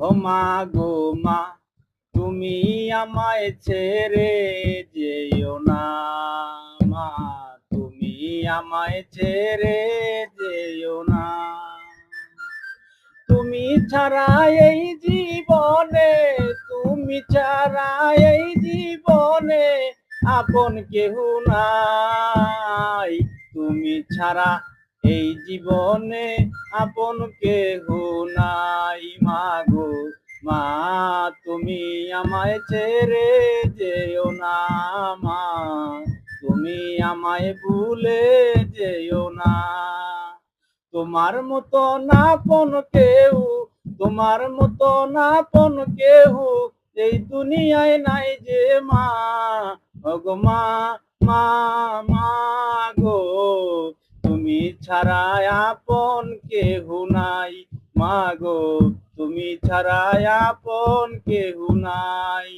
ও মা গো মা, তুমি আমায় ছেড়ে যেও না। মা, তুমি আমায় ছেড়ে যেও না। তুমি ছাড়া এই জীবনে, তুমি ছাড়া এই জীবনে আপন কেহ নাই। তুমি ছাড়া এই জীবনে আপন কেহ নাই। মা গো মা, তুমি আমায় ছেড়ে যেও না। মা, তুমি আমায় ভুলে যেও না। তোমার মতো না আপন কেউ, তোমার মতো না আপন কেউ এই দুনিয়ায় নাই যে মা। ওগো মা, মা, মা গো, তুমি ছাড়া আপন কেহ নাই। মা গো, তুমি ছাড়া আপন কেহ নাই।